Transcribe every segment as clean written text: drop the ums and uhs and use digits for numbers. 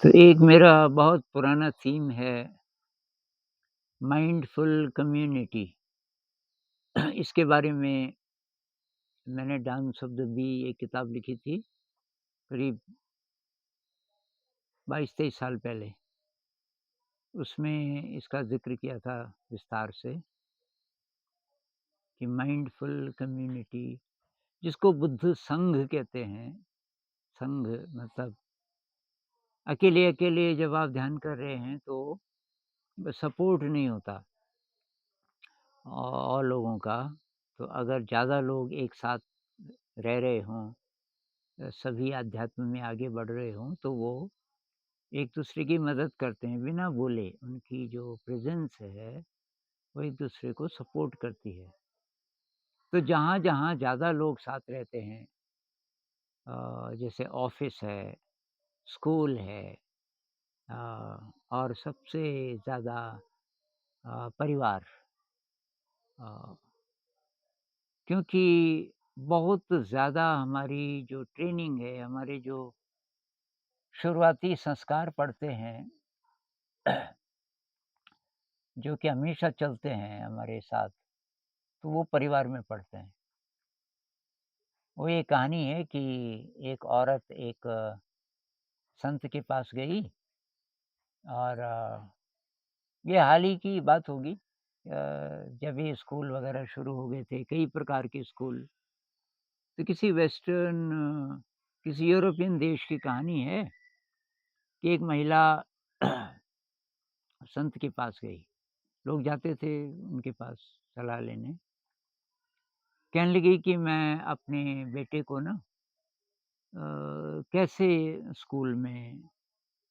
तो एक मेरा बहुत पुराना थीम है माइंडफुल कम्युनिटी। इसके बारे में मैंने डांस ऑफ द बी एक किताब लिखी थी, करीब 22-23 साल पहले। उसमें इसका ज़िक्र किया था विस्तार से कि माइंडफुल कम्युनिटी जिसको बुद्ध संघ कहते हैं। संघ मतलब अकेले-अकेले जब आप ध्यान कर रहे हैं तो सपोर्ट नहीं होता और लोगों का। तो अगर ज़्यादा लोग एक साथ रह रहे हों, सभी अध्यात्म में आगे बढ़ रहे हों, तो वो एक-दूसरे की मदद करते हैं बिना बोले। उनकी जो प्रेज़ेंस है, वो एक-दूसरे को सपोर्ट करती है। तो जहाँ-जहाँ ज़्यादा लोग साथ रहते हैं, जैसे ऑफ़िस है, स्कूल है, अ, और सबसे ज़्यादा परिवार। अ, क्योंकि बहुत ज़्यादा हमारी जो ट्रेनिंग है, हमारे जो शुरुआती संस्कार पड़ते हैं, जो कि हमेशा चलते हैं हमारे साथ, तो वो परिवार में पड़ते हैं। वो ये कहानी है कि एक औरत एक संत के पास गई और ये हाल ही की बात होगी, जब ये स्कूल वगैरह शुरू हो गए थे, कई प्रकार के स्कूल। तो किसी किसी यूरोपियन देश की कहानी है कि एक महिला संत के पास गई। लोग जाते थे उनके पास सलाह लेने। कहने लगी कि मैं अपने बेटे को ना कैसे स्कूल में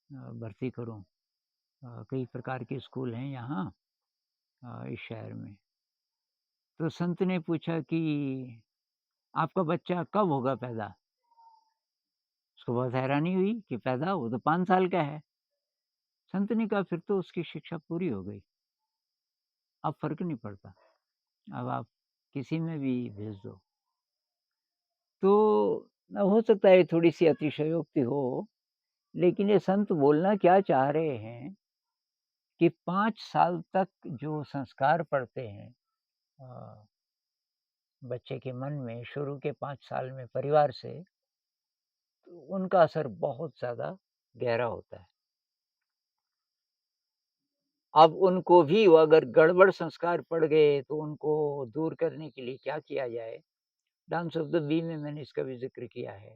भर्ती करूँ? कई प्रकार के स्कूल हैं यहाँ इस शहर में। तो संत ने पूछा कि आपका बच्चा कब होगा पैदा? उसको बहुत हैरानी हुई कि पैदा वो तो 5 साल का है। संत ने कहा फिर तो उसकी शिक्षा पूरी हो गई, अब फ़र्क नहीं पड़ता, अब आप किसी में भी भेज दो। तो हो सकता है थोड़ी-सी अतिशयोक्ति हो, लेकिन ये संत बोलना क्या चाह रहे हैं कि 5 साल तक जो संस्कार पड़ते हैं अ, बच्चे के मन में शुरू के 5 साल में परिवार से, तो उनका असर बहुत ज़्यादा गहरा होता है। अब उनको भी वो अगर गड़बड़ संस्कार पड़ गए तो उनको दूर करने के लिए क्या किया जाए? डांस ऑफ द बी में मैंने इसका भी ज़िक्र किया है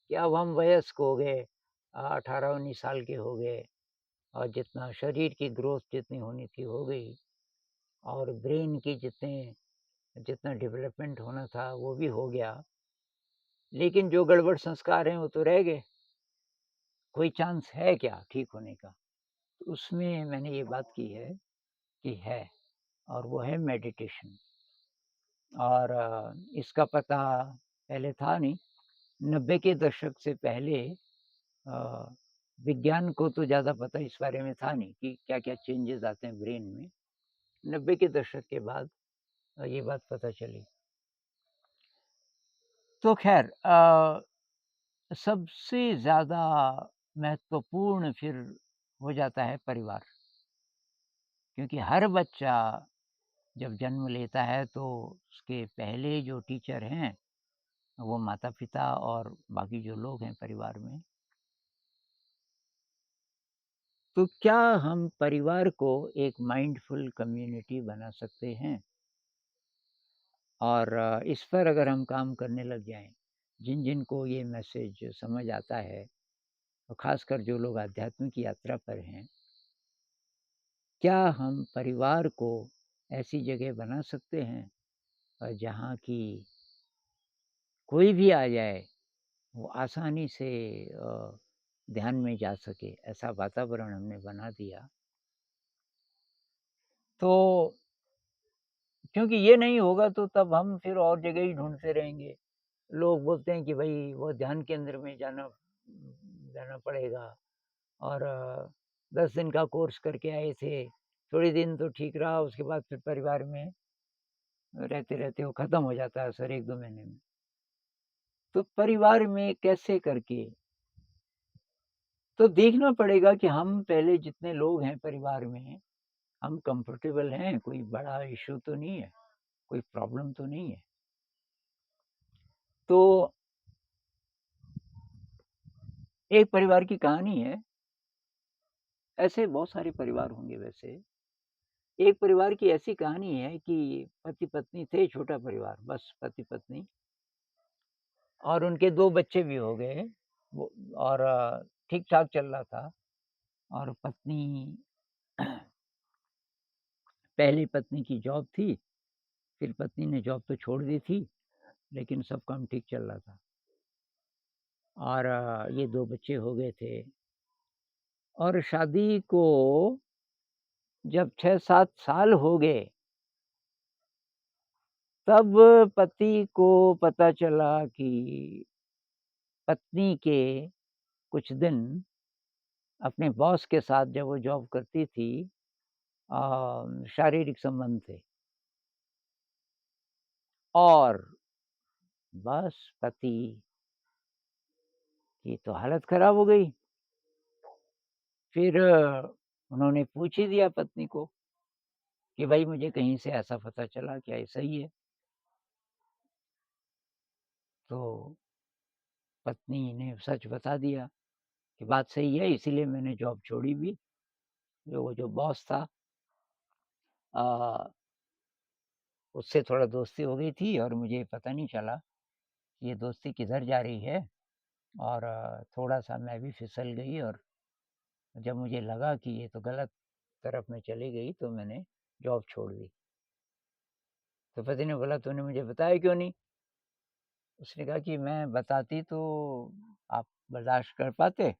कि अब हम वयस्क हो गए, 18-19 साल के हो गए और जितना शरीर की ग्रोथ जितनी होनी थी हो गई और ब्रेन की जितना डेवलपमेंट होना था वो भी हो गया। लेकिन जो गड़बड़ संस्कार हैं वो तो रह गए। कोई चांस है क्या ठीक होने का? तो उसमें मैंने ये बात की है कि है, और वो है मेडिटेशन। और इसका पता पहले था नहीं। 90 के दशक से पहले अ, विज्ञान को तो ज़्यादा पता इस बारे में था नहीं कि क्या-क्या चेंजेज़ आते हैं ब्रेन में। 90 के दशक के बाद ये बात पता चली। तो ख़ैर सबसे ज़्यादा महत्वपूर्ण फिर हो जाता है परिवार, क्योंकि हर बच्चा जब जन्म लेता है तो उसके पहले जो टीचर हैं, वो माता-पिता और बाकी जो लोग हैं परिवार में। तो क्या हम परिवार को एक माइंडफुल कम्युनिटी बना सकते हैं? और इस पर अगर हम काम करने लग जाएँ, जिन-जिन को ये मैसेज समझ आता है, और ख़ासकर जो लोग आध्यात्मिक यात्रा पर हैं, क्या हम परिवार को ऐसी जगह बना सकते हैं जहाँ की कोई भी आ जाए, वो आसानी से ध्यान में जा सके, ऐसा वातावरण हमने बना दिया। तो क्योंकि ये नहीं होगा तो तब हम फिर और जगह ही ढूँढते रहेंगे। लोग बोलते हैं कि भई वो ध्यान केंद्र में जाना जाना पड़ेगा और 10 दिन का कोर्स करके आए थे, थोड़े दिन तो ठीक रहा, उसके बाद फिर परिवार में रहते-रहते वो ख़त्म हो जाता है असर 1-2 महीने में। तो परिवार में कैसे करके तो देखना पड़ेगा कि हम पहले जितने लोग हैं परिवार में, हम कंफर्टेबल हैं, कोई बड़ा इश्यू तो नहीं है, कोई प्रॉब्लम तो नहीं है। तो एक परिवार की कहानी है, ऐसे बहुत सारे परिवार होंगे वैसे। एक परिवार की ऐसी कहानी है कि पति-पत्नी थे, छोटा परिवार, बस पति-पत्नी और उनके 2 बच्चे भी हो गए। वो और ठीक-ठाक चल रहा था और पत्नी पहली पत्नी की जॉब थी, फिर पत्नी ने जॉब तो छोड़ दी थी, लेकिन सब काम ठीक चल रहा था और ये 2 बच्चे हो गए थे और शादी को जब 6-7 साल हो गए, तब पति को पता चला कि पत्नी के कुछ दिन अपने बॉस के साथ जब वो जॉब करती थी शारीरिक संबंध थे और बस पति की तो हालत खराब हो गई। फिर उन्होंने पूछ ही दिया पत्नी को कि भाई मुझे कहीं से ऐसा पता चला, क्या ये सही है? तो पत्नी ने सच बता दिया कि बात सही है, इसीलिए मैंने जॉब छोड़ी भी। जो बॉस था अ, उससे थोड़ा दोस्ती हो गई थी और मुझे पता नहीं चला कि ये दोस्ती किधर जा रही है और थोड़ा-सा मैं भी फिसल गई और जब मुझे लगा कि ये तो गलत तरफ में चली गई, तो मैंने जॉब छोड़ दी। तो पति ने बोला, "तूने मुझे बताया क्यों नहीं?" उसने कहा कि, "मैं बताती तो आप बर्दाश्त कर पाते?"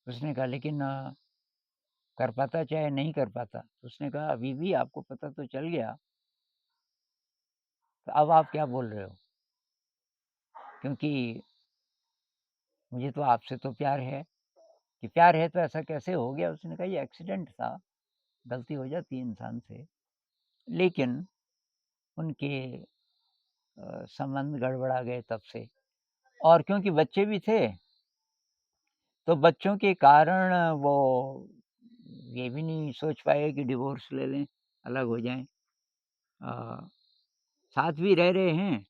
उसने कहा, "लेकिन कर पाता चाहे नहीं कर पाता।" तो उसने कहा, "अभी भी आपको पता तो चल गया, तो अब आप क्या बोल रहे हो? क्योंकि मुझे तो आपसे तो प्यार है।" कि प्यार है तो ऐसा कैसे हो गया? उसने कहा, "ये एक्सीडेंट था, गलती हो जाती है इंसान से।" लेकिन उनके संबंध गड़बड़ा गए तब से और क्योंकि बच्चे भी थे, तो बच्चों के कारण वो ये भी नहीं सोच पाए कि डिवोर्स ले लें, अलग हो जाएँ। अ, साथ भी रह रहे हैं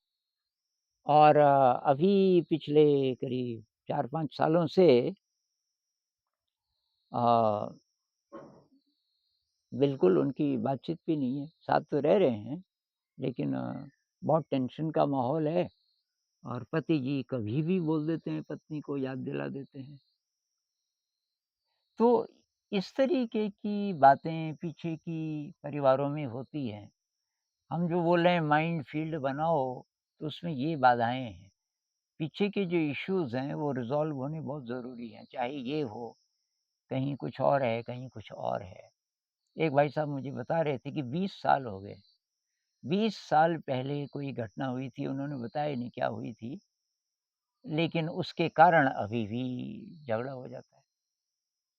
और अभी पिछले करीब 4-5 सालों से अ, बिल्कुल उनकी बातचीत भी नहीं है। साथ तो रह रहे हैं, लेकिन बहुत टेंशन का माहौल है और पति जी कभी भी बोल देते हैं, पत्नी को याद दिला देते हैं। तो इस तरीके की बातें पीछे की परिवारों में होती हैं। हम जो बोल रहे हैं माइंड फील्ड बनाओ, तो उसमें ये बाधाएँ हैं। पीछे के जो इश्यूज़ हैं वो रिज़ॉल्व होने बहुत ज़रूरी हैं, चाहे ये हो, कहीं कुछ और है, कहीं कुछ और है। एक भाई साहब मुझे बता रहे थे कि 20 साल हो गए, 20 साल पहले कोई घटना हुई थी, उन्होंने बताया नहीं क्या हुई थी, लेकिन उसके कारण अभी भी झगड़ा हो जाता है।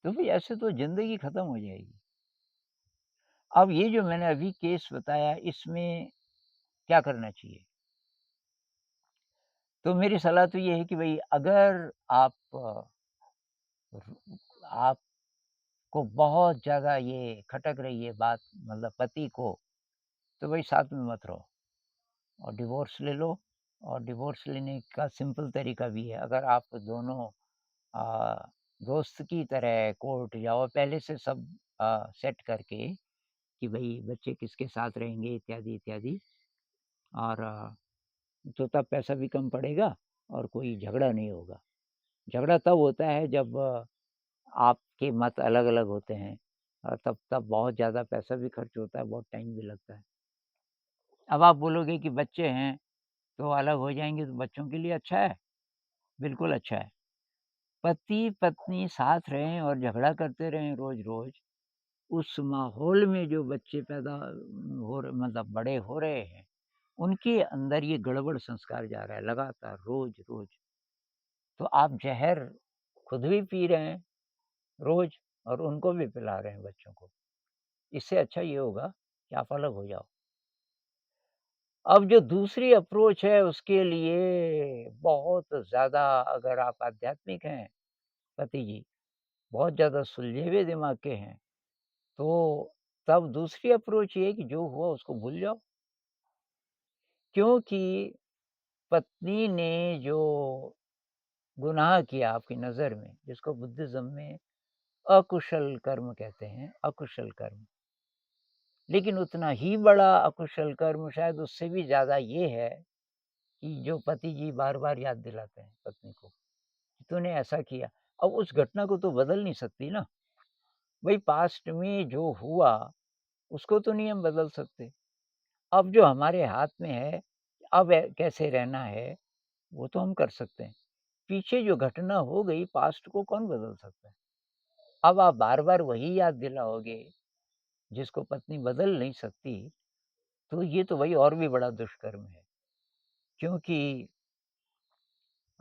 तो फिर ऐसे तो ज़िंदगी खत्म हो जाएगी। अब ये जो मैंने अभी केस बताया इसमें क्या करना चाहिए? तो मेरी सलाह तो ये है कि भई अगर आप आपको बहुत ज़्यादा ये खटक रही है बात मतलब पति को, तो भई साथ में मत रहो और डिवोर्स ले लो और डिवोर्स लेने का सिंपल तरीका भी है। अगर आप दोनों अ, दोस्त की तरह कोर्ट जाओ पहले से सब सेट करके कि भई बच्चे किसके साथ रहेंगे इत्यादि, इत्यादि और तो तब पैसा भी कम पड़ेगा और कोई झगड़ा नहीं होगा। झगड़ा तब होता है जब आपके मत अलग-अलग होते हैं तब तब बहुत ज़्यादा पैसा भी खर्च होता है, बहुत टाइम भी लगता है। अब आप बोलोगे कि बच्चे हैं, तो अलग हो जाएँगे तो बच्चों के लिए अच्छा है, बिल्कुल अच्छा है। पति-पत्नी साथ रहें और झगड़ा करते रहें रोज़-रोज़, उस माहौल में जो बच्चे पैदा हो र मतलब बड़े हो रहे हैं, उनके अंदर ये गड़बड़ संस्कार जा रहा है लगातार रोज़-रोज़। तो आप ज़हर खुद भी पी रहे हैं रोज़ और उनको भी पिला रहे हैं बच्चों को। इससे अच्छा ये होगा कि आप अलग हो जाओ। अब जो दूसरी अप्रोच है उसके लिए बहुत ज़्यादा अगर आप आध्यात्मिक हैं, पति जी बहुत ज़्यादा सुलझे हुए दिमाग के हैं, तो तब दूसरी अप्रोच ये है कि जो हुआ उसको भूल जाओ। क्योंकि पत्नी ने जो गुनाह किया आपकी नज़र में, जिसको बुद्धिज़्म में अकुशल कर्म कहते हैं, अकुशल कर्म। लेकिन उतना ही बड़ा अकुशल कर्म शायद उससे भी ज़्यादा ये है कि जो पति जी बार-बार याद दिलाते हैं पत्नी को, कि तूने ऐसा किया। अब उस घटना को तो बदल नहीं सकती ना, भई पास्ट में जो हुआ, उसको तो नहीं हम बदल सकते। अब जो हमारे हाथ में है, अब कैसे रहना है, वो तो हम कर सकते हैं। पीछे जो घटना हो गई, पास्ट को कौन बदल सकता है? अब आप बार-बार वही याद दिलाओगे, जिसको पत्नी बदल नहीं सकती, तो ये तो भई और भी बड़ा दुष्कर्म है। क्योंकि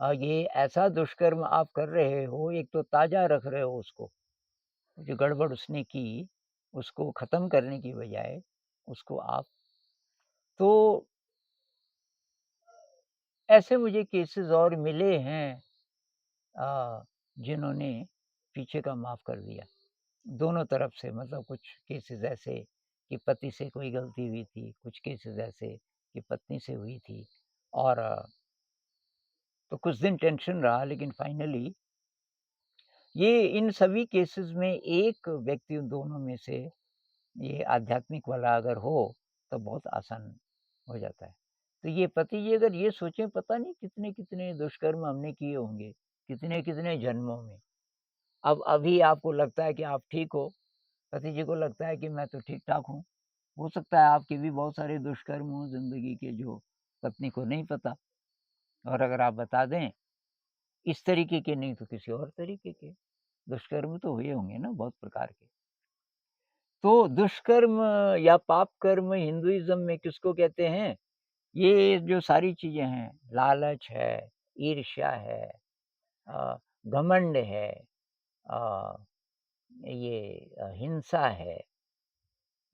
ये ऐसा दुष्कर्म आप कर रहे हो, एक तो ताज़ा रख रहे हो उसको, जो गड़बड़ उसने की, उसको ख़त्म करने की बजाय उसको आप तो ऐसे मुझे केसेस और मिले हैं जिन्होंने पीछे का माफ़ कर दिया। दोनों तरफ से मतलब कुछ केसेस ऐसे कि पति से कोई गलती हुई थी, कुछ केसेस ऐसे कि पत्नी से हुई थी और तो कुछ दिन टेंशन रहा लेकिन फाइनली ये इन सभी केसेस में एक व्यक्ति उन दोनों में से ये आध्यात्मिक वाला अगर हो, तो बहुत आसान हो जाता है। तो ये पति जी अगर ये सोचें पता नहीं कितने-कितने दुष्कर्म हमने किए होंगे, कितने-कितने जन्मों में। अब अभी आपको लगता है कि आप ठीक हो, पति जी को लगता है कि मैं तो ठीक-ठाक हूँ। हो सकता है आपके भी बहुत सारे दुष्कर्म हों ज़िंदगी के जो पत्नी को नहीं पता और अगर आप बता दें, इस तरीके के नहीं तो किसी और तरीके के, दुष्कर्म तो हुए होंगे ना बहुत प्रकार के। तो दुष्कर्म या पाप कर्म हिंदुइज़्म में किसको कहते हैं? ये जो सारी चीज़ें हैं, लालच है, ईर्ष्या है, अ, घमंड है, अ, ये हिंसा है,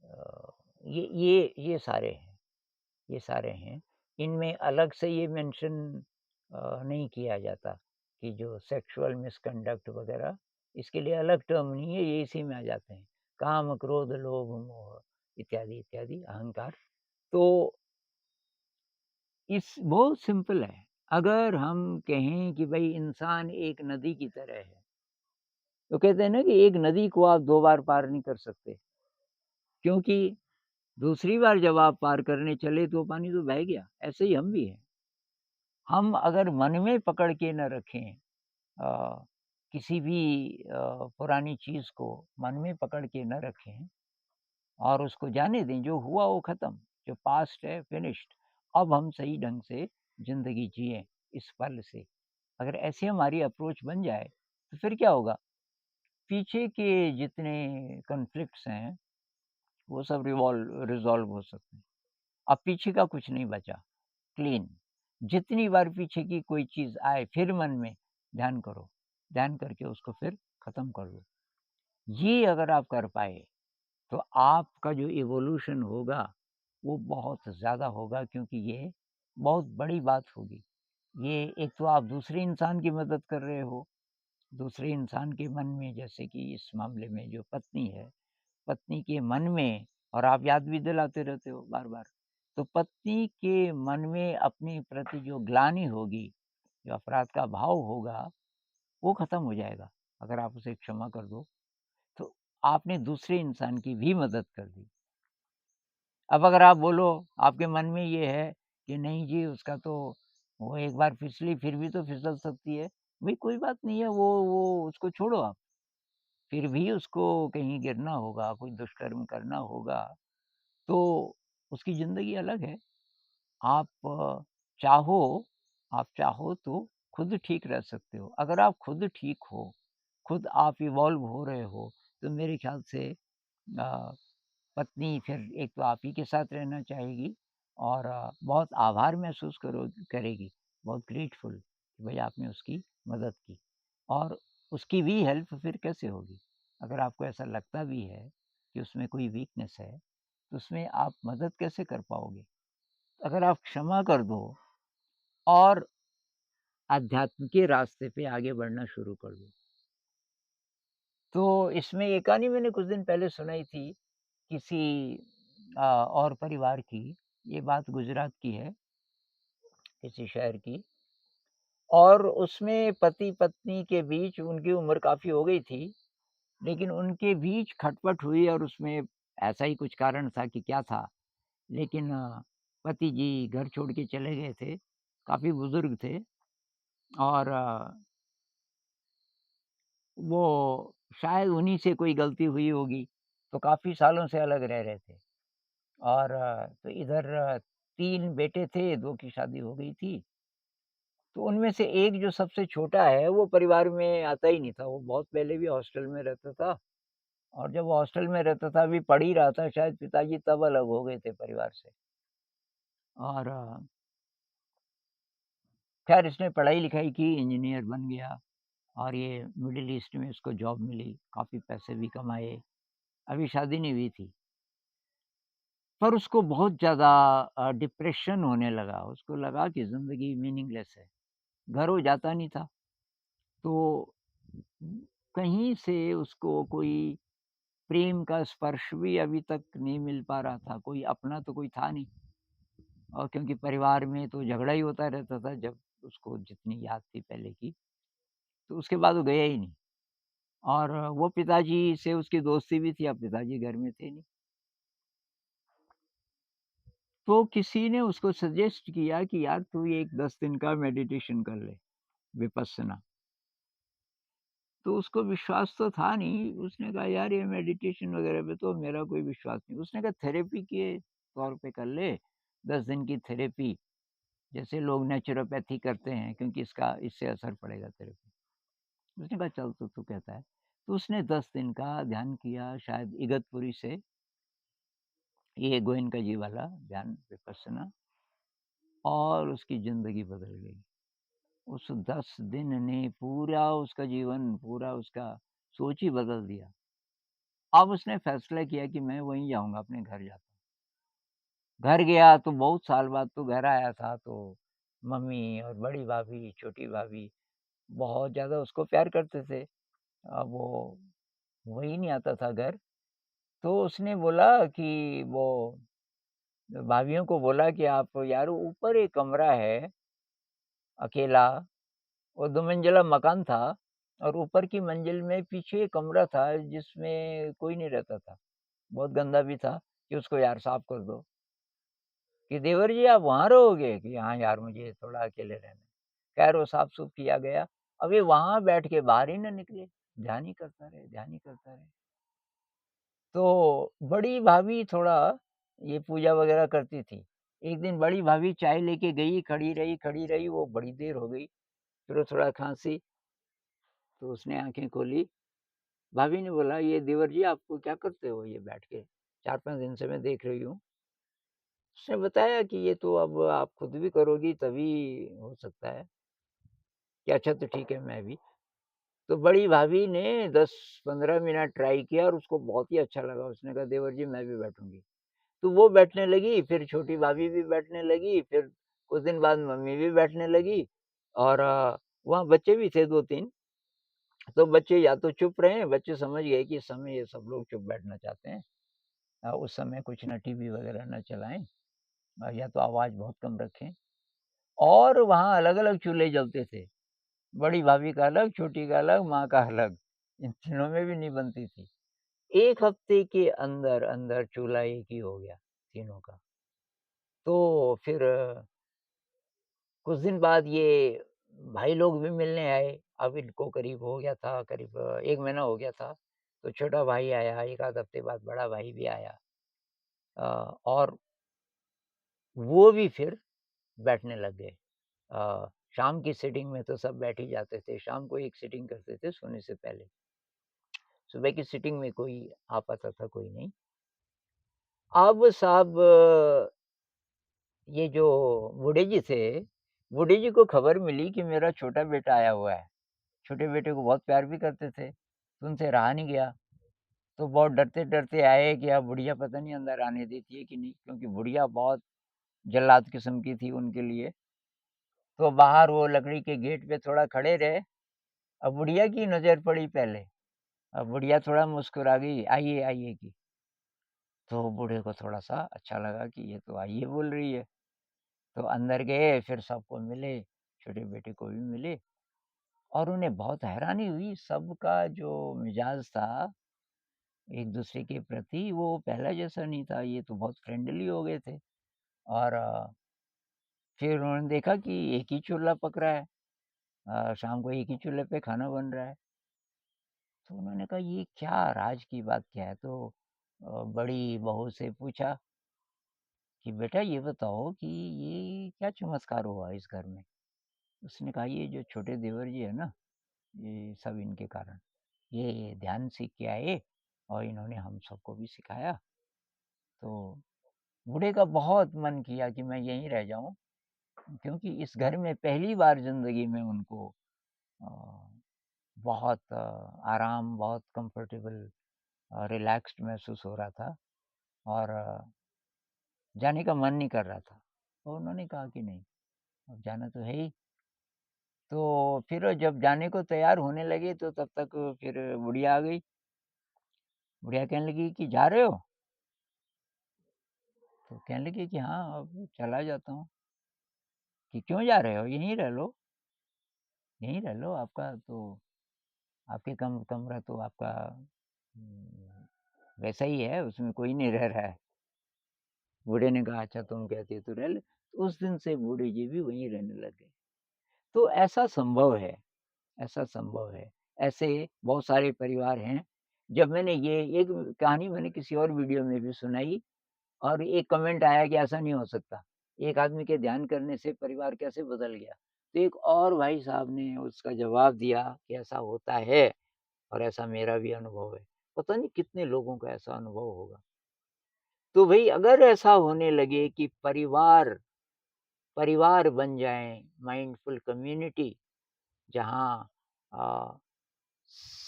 अ, ये सारे हैं, ये सारे हैं। इनमें अलग से ये मेंशन नहीं किया जाता कि जो सेक्सुअल मिसकंडक्ट वगैरह, इसके लिए अलग टर्म नहीं है, ये इसी में आ जाते हैं। काम, क्रोध, लोभ, मोह इत्यादि, इत्यादि, अहंकार। तो इस बहुत सिंपल है। अगर हम कहें कि भई इंसान एक नदी की तरह है, तो कहते हैं ना कि एक नदी को आप 2 बार पार नहीं कर सकते, क्योंकि दूसरी बार जब आप पार करने चले तो पानी तो बह गया, ऐसे ही हम भी हैं। हम अगर मन में पकड़ के न रखें अ, किसी भी पुरानी चीज़ को मन में पकड़ के न रखें और उसको जाने दें, जो हुआ वो ख़त्म, जो पास्ट है फिनिश्ड। अब हम सही ढंग से ज़िंदगी जिएँ इस पल से। अगर ऐसी हमारी अप्रोच बन जाए, तो फिर क्या होगा? पीछे के जितने कॉन्फ्लिक्ट्स हैं, वो सब रिज़ॉल्व हो सकते हैं। अब पीछे का कुछ नहीं बचा, क्लीन। जितनी बार पीछे की कोई चीज़ आए, फिर मन में ध्यान करो, ध्यान करके उसको फिर ख़त्म कर दो। ये अगर आप कर पाए, तो आपका जो इवोल्यूशन होगा, वो बहुत ज़्यादा होगा क्योंकि ये बहुत बड़ी बात होगी। ये एक तो आप दूसरे इंसान की मदद कर रहे हो, दूसरे इंसान के मन में जैसे कि इस मामले में जो पत्नी है, पत्नी के मन में और आप याद भी दिलाते रहते हो बार-बार, तो पत्नी के मन में अपने प्रति जो ग्लानि होगी, जो अपराध का भाव होगा, वो ख़त्म हो जाएगा। अगर आप उसे क्षमा कर दो, तो आपने दूसरे इंसान की भी मदद कर दी। अब अगर आप बोलो, आपके मन में ये है कि नहीं जी उसका तो वो एक बार फिसली फिर भी तो फिसल सकती है। भई कोई बात नहीं है वो उसको छोड़ो आप। फिर भी उसको कहीं गिरना होगा, कोई दुष्कर्म करना होगा, तो उसकी ज़िंदगी अलग है। आप चाहो आप चाहो तो खुद ठीक रह सकते हो। अगर आप खुद ठीक हो, खुद आप इवॉल्व हो रहे हो, तो मेरे ख़्याल से अ, पत्नी फिर एक तो आप ही के साथ रहना चाहेगी और बहुत आभार महसूस करेगी, बहुत ग्रेटफुल कि भई आपने उसकी मदद की। और उसकी भी हेल्प फिर कैसे होगी? अगर आपको ऐसा लगता भी है कि उसमें कोई वीकनेस है, तो उसमें आप मदद कैसे कर पाओगे? अगर आप क्षमा कर दो और अध्यात्म के रास्ते पे आगे बढ़ना शुरू कर दो। तो इसमें एक कहानी मैंने कुछ दिन पहले सुनाई थी, किसी और परिवार की। ये बात गुजरात की है, किसी शहर की। और उसमें पति-पत्नी के बीच, उनकी उम्र काफ़ी हो गई थी, लेकिन उनके बीच खटपट हुई और उसमें ऐसा ही कुछ कारण था कि क्या था, लेकिन पति जी घर छोड़ के चले गए थे, काफ़ी बुज़ुर्ग थे। और वो शायद उन्हीं से कोई गलती हुई होगी, तो काफ़ी सालों से अलग रह रहे थे। और तो इधर 3 बेटे थे, 2 की शादी हो गई थी। तो उनमें से एक जो सबसे छोटा है, वो परिवार में आता ही नहीं था, वो बहुत पहले भी हॉस्टल में रहता था। और जब वो हॉस्टल में रहता था, अभी पढ़ ही रहा था, शायद पिताजी तब अलग हो गए थे परिवार से। और ख़ैर इसने पढ़ाई-लिखाई की, इंजीनियर बन गया और ये मिडल ईस्ट में उसको जॉब मिली, काफ़ी पैसे भी कमाए। अभी शादी नहीं हुई थी, पर उसको बहुत ज़्यादा डिप्रेशन होने लगा, उसको लगा कि ज़िंदगी मीनिंगलेस है, घर वो जाता नहीं था। तो कहीं से उसको कोई प्रेम का स्पर्श भी अभी तक नहीं मिल पा रहा था, कोई अपना तो कोई था नहीं। और क्योंकि परिवार में तो झगड़ा ही होता रहता था, जब उसको जितनी याद थी पहले की, तो उसके बाद वो गया ही नहीं। और वो पिताजी से उसकी दोस्ती भी थी, अब पिताजी घर में थे नहीं। तो किसी ने उसको सजेस्ट किया कि यार तू ये एक 10 दिन का मेडिटेशन कर ले, विपस्सना। तो उसको विश्वास तो था नहीं, उसने कहा यार ये मेडिटेशन वगैरह पे तो मेरा कोई विश्वास नहीं। उसने कहा थेरेपी के तौर पे कर ले, 10 दिन की थेरेपी, जैसे लोग नेचुरोपैथी करते हैं, क्योंकि इससे असर पड़ेगा तेरे पे। उसने कहा चल तो तू कहता है। तो उसने 10 दिन का ध्यान किया, शायद इगतपुरी से, ये गोयनका जी वाला ध्यान विपस्सना, और उसकी ज़िंदगी बदल गई। उस 10 दिन ने पूरा उसका जीवन, पूरा उसका सोच ही बदल दिया। अब उसने फैसला किया कि मैं वहीं जाऊँगा, अपने घर जाता हूँ। घर गया तो बहुत साल बाद तो घर आया था, तो मम्मी और बड़ी भाभी, छोटी भाभी बहुत ज़्यादा उसको प्यार करते थे। अब वो वही नहीं आता था घर। तो उसने बोला कि वो भाभीयों को बोला कि आप यार ऊपर एक कमरा है, अकेला, वो 2 मंजिला मकान था, और ऊपर की मंजिल में पीछे एक कमरा था जिसमें कोई नहीं रहता था। बहुत गंदा भी था, कि उसको यार साफ कर दो। कि देवर जी आप वहाँ रहोगे? कि हाँ यार मुझे थोड़ा अकेले रहना है। खैर वो साफ-सूफ किया गया। अब ये वहाँ बैठ के बाहर ही ना निकले, ध्यान ही करता रहे, ध्यान ही करता रहे। तो बड़ी भाभी थोड़ा ये पूजा वगैरह करती थी। एक दिन बड़ी भाभी चाय लेके गई, खड़ी रही, वो बड़ी देर हो गई। फिर वो थोड़ा खाँसी, तो उसने आँखें खोली। भाभी ने बोला, "ये देवर जी आप क्या करते हो ये बैठ के? 4-5 दिन से मैं देख रही हूँ।" उसने बताया कि ये तो अब आप खुद भी करोगी तभी हो सकता है, कि अच्छा तो ठीक है मैं भी। तो बड़ी भाभी ने 10-15 मिनट ट्राई किया और उसको बहुत ही अच्छा लगा। उसने कहा, "देवर जी मैं भी बैठूँगी।" तो वो बैठने लगी, फिर छोटी भाभी भी बैठने लगी, फिर कुछ दिन बाद मम्मी भी बैठने लगी। और वहाँ बच्चे भी थे 2-3। तो बच्चे या तो चुप रहे, बच्चे समझ गए कि इस समय ये सब लोग चुप बैठना चाहते हैं। उस समय कुछ ना टीवी वगैरह ना चलाएँ, या तो आवाज़ बहुत कम रखें। और वहाँ अलग-अलग चूल्हे जलते थे। बड़ी भाभी का अलग, छोटी का अलग, माँ का अलग। इन तीनों में भी नहीं बनती थी। 1 हफ्ते के अंदर-अंदर चूल्हा एक ही हो गया, तीनों का। तो फिर कुछ दिन बाद ये भाई लोग भी मिलने आए। अब इनको करीब हो गया था, करीब 1 महीना हो गया था। तो छोटा भाई आया, 1 आध हफ्ते बाद बड़ा भाई भी आया। और वो भी फिर बैठने लग गए। शाम की सिटिंग में तो सब बैठ ही जाते थे, शाम को एक सिटिंग करते थे सोने से पहले। सुबह की सिटिंग में कोई आ पाता था, कोई नहीं। अब साहब ये जो बूढ़े जी थे, बूढ़े जी को खबर मिली कि मेरा छोटा बेटा आया हुआ है। छोटे बेटे को बहुत प्यार भी करते थे, तो उनसे रहा नहीं गया। तो बहुत डरते-डरते आए कि अब बुढ़िया पता नहीं अंदर आने देती है कि नहीं, क्योंकि बुढ़िया बहुत जल्लाद किस्म की थी उनके लिए। तो बाहर वो लकड़ी के गेट पे थोड़ा खड़े रहे। अब बुढ़िया की नज़र पड़ी पहले, अब बुढ़िया थोड़ा मुस्कुरा गई, "आइए, आइए" की। तो बूढ़े को थोड़ा-सा अच्छा लगा कि ये तो आइए बोल रही है। तो अंदर गए, फिर सबको मिले, छोटे बेटे को भी मिले और उन्हें बहुत हैरानी हुई, सबका जो मिजाज था एक-दूसरे के प्रति वो पहले जैसा नहीं था, ये तो बहुत फ्रेंडली हो गए थे और फिर उन्होंने देखा कि एक ही चूल्हा पक रहा है, शाम को एक ही चूल्हे पे खाना बन रहा है। तो उन्होंने कहा ये क्या राज की बात क्या है? तो बड़ी बहू से पूछा कि बेटा ये बताओ कि ये क्या चमत्कार हुआ इस घर में? उसने कहा ये जो छोटे देवर जी है ना, ये सब इनके कारण। ये ध्यान सीख के आए और इन्होंने हम सबको भी सिखाया। तो बूढ़े का बहुत मन किया कि मैं यहीं रह जाऊँ क्योंकि इस घर में पहली बार ज़िंदगी में उनको अ, बहुत आराम, बहुत कंफर्टेबल रिलैक्स्ड महसूस हो रहा था और जाने का मन नहीं कर रहा था। तो उन्होंने कहा कि नहीं, अब जाना तो है ही। तो फिर जब जाने को तैयार होने लगे तो तब तक फिर बुढ़िया आ गई। बुढ़िया कहने लगी कि जा रहे हो? तो कहने लगे कि हाँ, अब चला जाता हूँ। कि क्यों जा रहे हो? यहीं रह लो, यहीं रह लो, आपका तो आपके कमरा तो आपका वैसा ही है, उसमें कोई नहीं रह रहा है। बूढ़े ने कहा अच्छा तुम कहती हो तो रह ले। तो उस दिन से बूढ़े जी भी वहीं रहने लग गए। तो ऐसा संभव है, ऐसा संभव है। ऐसे बहुत सारे परिवार हैं। जब मैंने ये एक कहानी मैंने किसी और वीडियो में भी सुनाई और एक कमेंट आया कि ऐसा नहीं हो सकता। एक आदमी के ध्यान करने से परिवार कैसे बदल गया? तो एक और भाई साहब ने उसका जवाब दिया कि ऐसा होता है और ऐसा मेरा भी अनुभव है। पता नहीं कितने लोगों का ऐसा अनुभव होगा। तो भई अगर ऐसा होने लगे कि परिवार परिवार बन जाएँ, माइंडफुल कम्युनिटी जहाँ अ,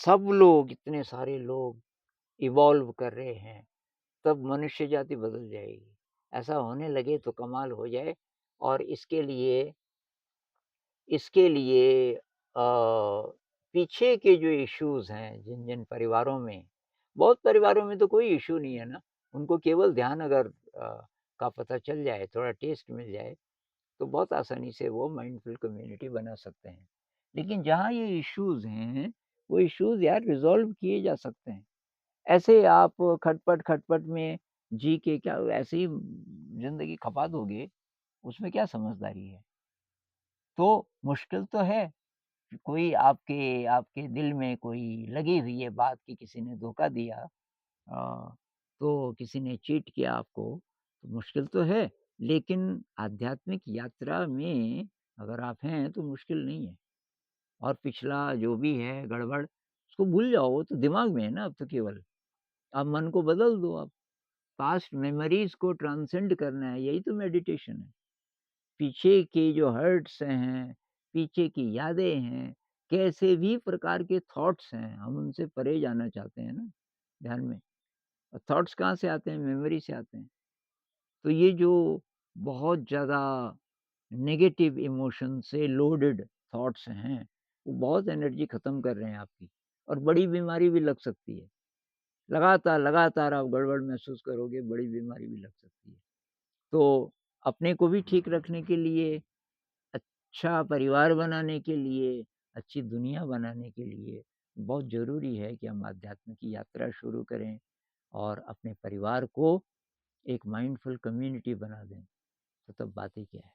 सब लोग इतने सारे लोग इवॉल्व कर रहे हैं, तब मनुष्य जाति बदल जाएगी। ऐसा होने लगे तो कमाल हो जाए और इसके लिए पीछे के जो इश्यूज़ हैं जिन-जिन परिवारों में बहुत परिवारों में तो कोई इश्यू नहीं है ना, उनको केवल ध्यान अगर का पता चल जाए, थोड़ा टेस्ट मिल जाए, तो बहुत आसानी से वो माइंडफुल कम्युनिटी बना सकते हैं। लेकिन जहाँ ये इश्यूज़ हैं, वो इश्यूज़ यार रिज़ॉल्व किए जा सकते हैं। ऐसे आप खटपट-खटपट में जी के क्या ऐसे ही ज़िंदगी खपा दोगे, उसमें क्या समझदारी है? तो मुश्किल तो है, कोई आपके आपके दिल में कोई लगी हुई है बात कि किसी ने धोखा दिया तो किसी ने चीट किया आपको, तो मुश्किल तो है, लेकिन आध्यात्मिक यात्रा में अगर आप हैं, तो मुश्किल नहीं है और पिछला जो भी है गड़बड़, उसको भूल जाओ, वो तो दिमाग में है ना अब तो केवल। आप मन को बदल दो आप, पास्ट मेमोरीज़ को ट्रांसेंड करना है, यही तो मेडिटेशन है। पीछे के जो हर्ट्स हैं, पीछे की यादें हैं, कैसे भी प्रकार के थॉट्स हैं, हम उनसे परे जाना चाहते हैं ना ध्यान में। और थॉट्स कहाँ से आते हैं? मेमोरी से आते हैं। तो ये जो बहुत ज़्यादा नेगेटिव इमोशन से लोडेड थॉट्स हैं, वो बहुत एनर्जी खत्म कर रहे हैं आपकी और बड़ी बीमारी भी लग सकती है। लगातार आप गड़बड़ महसूस करोगे, बड़ी बीमारी भी लग सकती है। तो अपने को भी ठीक रखने के लिए अच्छा परिवार बनाने के लिए, अच्छी दुनिया बनाने के लिए बहुत ज़रूरी है कि हम आध्यात्म की यात्रा शुरू करें और अपने परिवार को एक माइंडफुल कम्युनिटी बना दें, तो तब बात ही क्या है।